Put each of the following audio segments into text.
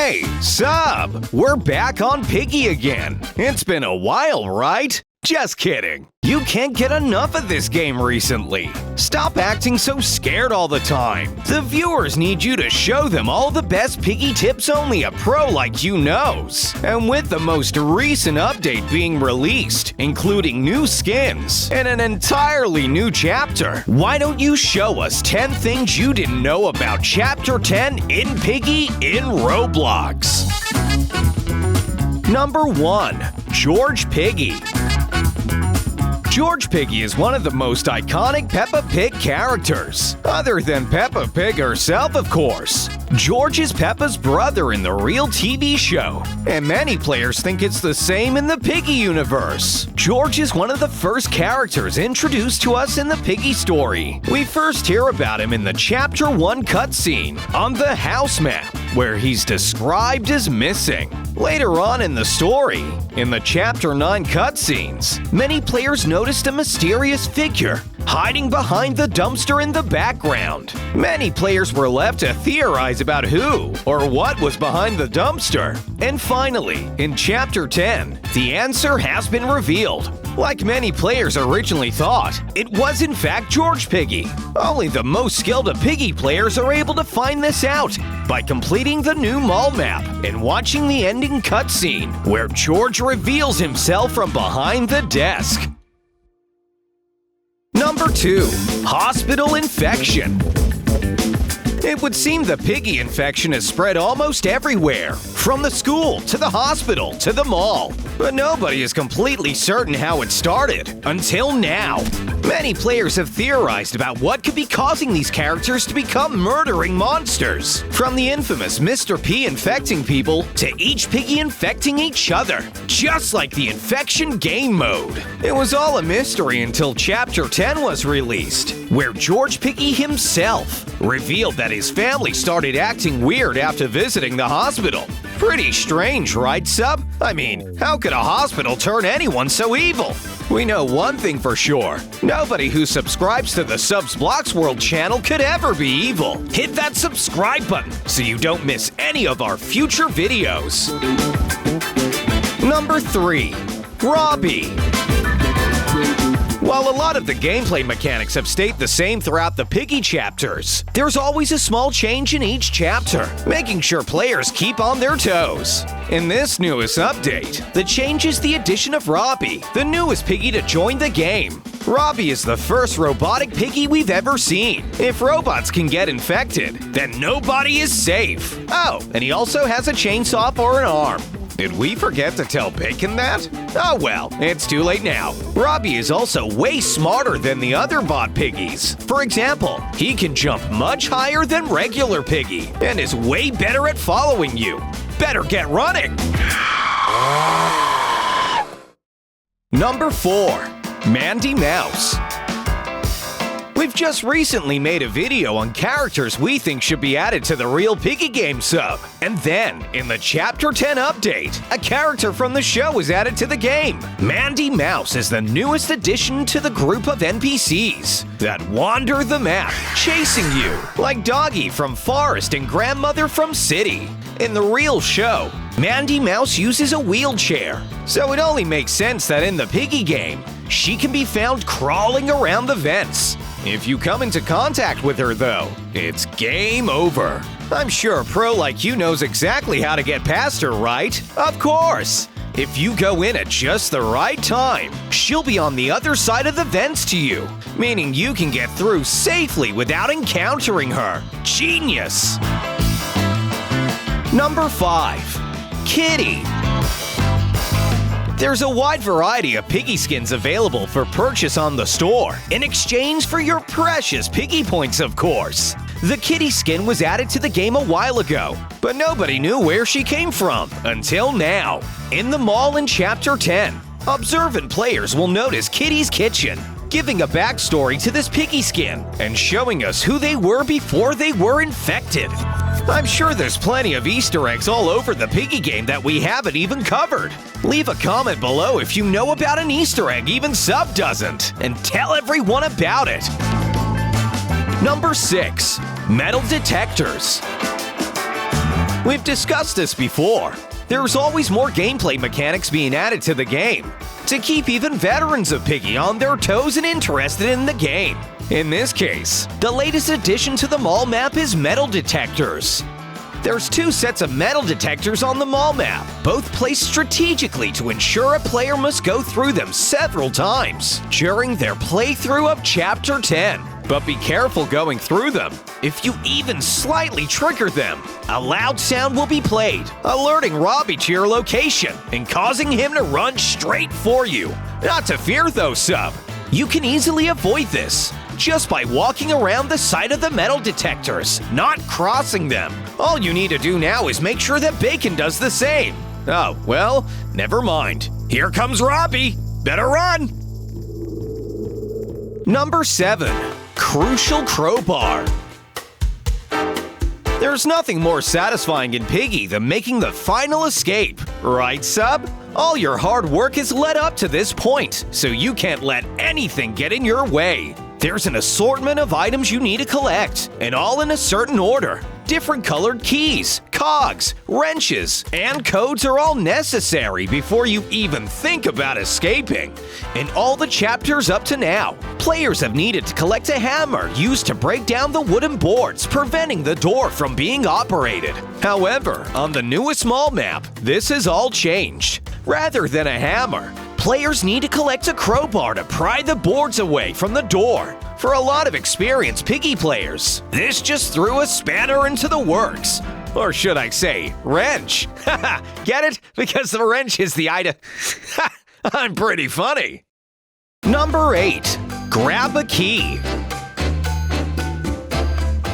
Hey, sup? We're back on Piggy again. It's been a while, right? Just kidding. You can't get enough of this game recently. Stop acting so scared all the time. The viewers need you to show them all the best Piggy tips only a pro like you knows. And with the most recent update being released, including new skins and an entirely new chapter, why don't you show us 10 things you didn't know about Chapter 10 in Piggy in Roblox? Number 1. Jorge Piggy. Jorge Piggy is one of the most iconic Peppa Pig characters. Other than Peppa Pig herself, of course. Jorge is Peppa's brother in the real TV show, and many players think it's the same in the Piggy universe. Jorge is one of the first characters introduced to us in the Piggy story. We first hear about him in the Chapter 1 cutscene on the house map, where he's described as missing. Later on in the story, in the Chapter 9 cutscenes, many players noticed a mysterious figure hiding behind the dumpster in the background. Many players were left to theorize about who or what was behind the dumpster. And finally, in Chapter 10, the answer has been revealed. Like many players originally thought, it was in fact Jorge Piggy. Only the most skilled of Piggy players are able to find this out by completing the new mall map and watching the ending cutscene where Jorge reveals himself from behind the desk. Number 2. Hospital infection. It would seem the Piggy infection has spread almost everywhere, from the school to the hospital to the mall. But nobody is completely certain how it started, until now. Many players have theorized about what could be causing these characters to become murdering monsters. From the infamous Mr. P infecting people to each Piggy infecting each other, just like the infection game mode. It was all a mystery until Chapter 10 was released, where Jorge Piggy himself revealed that his family started acting weird after visiting the hospital. Pretty strange, right, sub? I mean, how could a hospital turn anyone so evil? We know one thing for sure. Nobody who subscribes to the Subs Blox World channel could ever be evil. Hit that subscribe button so you don't miss any of our future videos. Number 3. Robbie. While a lot of the gameplay mechanics have stayed the same throughout the Piggy chapters, there's always a small change in each chapter, making sure players keep on their toes. In this newest update, the change is the addition of Robbie, the newest Piggy to join the game. Robbie is the first robotic Piggy we've ever seen. If robots can get infected, then nobody is safe. Oh, and he also has a chainsaw for an arm. Did we forget to tell Bacon that? Oh well, it's too late now. Robbie is also way smarter than the other bot Piggies. For example, he can jump much higher than regular Piggy and is way better at following you. Better get running! Number 4. Mandy Mouse. We've just recently made a video on characters we think should be added to the real Piggy game sub. And then, in the Chapter 10 update, a character from the show was added to the game. Mandy Mouse is the newest addition to the group of NPCs that wander the map, chasing you, like Doggy from Forest and Grandmother from City. In the real show, Mandy Mouse uses a wheelchair, so it only makes sense that in the Piggy game, she can be found crawling around the vents. If you come into contact with her, though, it's game over. I'm sure a pro like you knows exactly how to get past her, right? Of course! If you go in at just the right time, she'll be on the other side of the vents to you, meaning you can get through safely without encountering her. Genius! Number 5. Kitty. There's a wide variety of Piggy skins available for purchase on the store, in exchange for your precious Piggy points, of course. The Kitty skin was added to the game a while ago, but nobody knew where she came from until now. In the mall in Chapter 10, observant players will notice Kitty's kitchen, giving a backstory to this Piggy skin and showing us who they were before they were infected. I'm sure there's plenty of Easter eggs all over the Piggy game that we haven't even covered. Leave a comment below if you know about an Easter egg even Sub doesn't, and tell everyone about it. Number 6. Metal Detectors. We've discussed this before. There's always more gameplay mechanics being added to the game to keep even veterans of Piggy on their toes and interested in the game. In this case, the latest addition to the mall map is metal detectors. There's 2 sets of metal detectors on the mall map, both placed strategically to ensure a player must go through them several times during their playthrough of Chapter 10. But be careful going through them. If you even slightly trigger them, a loud sound will be played, alerting Robbie to your location and causing him to run straight for you. Not to fear though, sub. You can easily avoid this just by walking around the side of the metal detectors, not crossing them. All you need to do now is make sure that Bacon does the same. Oh, well, never mind. Here comes Robbie. Better run! Number 7. Crucial Crowbar. There's nothing more satisfying in Piggy than making the final escape, right, sub? All your hard work has led up to this point, so you can't let anything get in your way. There's an assortment of items you need to collect, and all in a certain order. Different colored keys, cogs, wrenches, and codes are all necessary before you even think about escaping. In all the chapters up to now, players have needed to collect a hammer used to break down the wooden boards, preventing the door from being operated. However, on the newest mall map, this has all changed. Rather than a hammer, players need to collect a crowbar to pry the boards away from the door. For a lot of experienced Piggy players, this just threw a spanner into the works. Or should I say, wrench. Get it? Because the wrench is the item. I'm pretty funny. Number 8. Grab a key.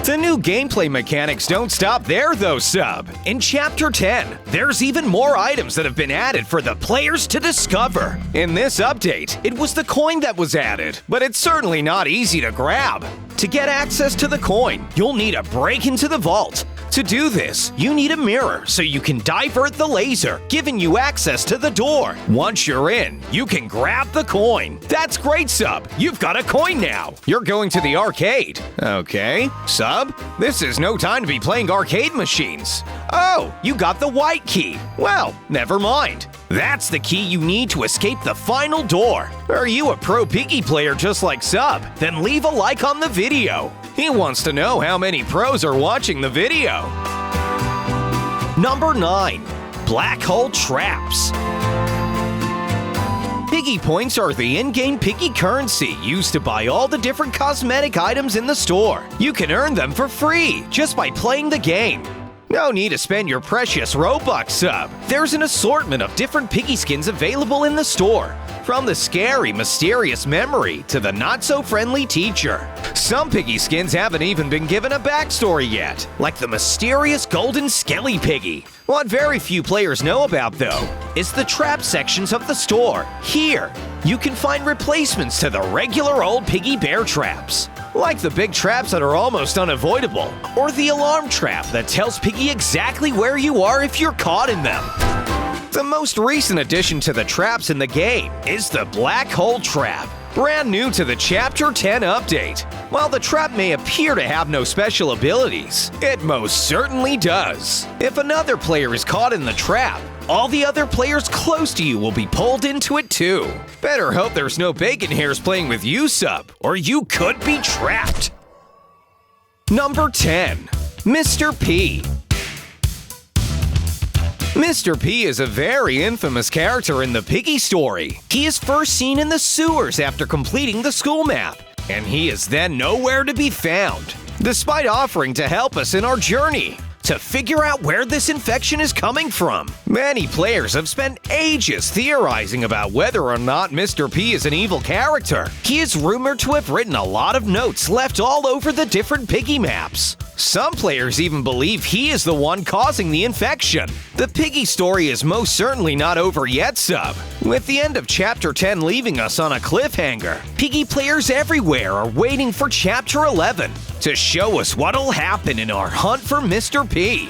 The new gameplay mechanics don't stop there though, sub. In Chapter 10, there's even more items that have been added for the players to discover. In this update, it was the coin that was added, but it's certainly not easy to grab. To get access to the coin, you'll need to break into the vault. To do this, you need a mirror so you can divert the laser, giving you access to the door. Once you're in, you can grab the coin. That's great, sub. You've got a coin now. You're going to the arcade. Okay, sub, this is no time to be playing arcade machines. Oh, you got the white key. Well, never mind. That's the key you need to escape the final door. Are you a pro Piggy player just like sub? Then leave a like on the video. He wants to know how many pros are watching the video. Number 9. Black hole traps. Piggy points are the in-game Piggy currency used to buy all the different cosmetic items in the store. You can earn them for free just by playing the game. No need to spend your precious Robux, sub. There's an assortment of different Piggy skins available in the store, from the scary, mysterious memory to the not-so-friendly teacher. Some Piggy skins haven't even been given a backstory yet, like the mysterious golden skelly Piggy. What very few players know about, though, is the trap sections of the store. Here, you can find replacements to the regular old Piggy bear traps, like the big traps that are almost unavoidable, or the alarm trap that tells Piggy exactly where you are if you're caught in them. The most recent addition to the traps in the game is the black hole trap, brand new to the Chapter 10 update. While the trap may appear to have no special abilities, it most certainly does. If another player is caught in the trap, all the other players close to you will be pulled into it too. Better hope there's no bacon hairs playing with you, sub, or you could be trapped. Number 10. Mr. P. Mr. P is a very infamous character in the Piggy story. He is first seen in the sewers after completing the school map, and he is then nowhere to be found, despite offering to help us in our journey to figure out where this infection is coming from. Many players have spent ages theorizing about whether or not Mr. P is an evil character. He is rumored to have written a lot of notes left all over the different Piggy maps. Some players even believe he is the one causing the infection. The Piggy story is most certainly not over yet, sub. With the end of Chapter 10 leaving us on a cliffhanger, Piggy players everywhere are waiting for Chapter 11 to show us what'll happen in our hunt for Mr. P.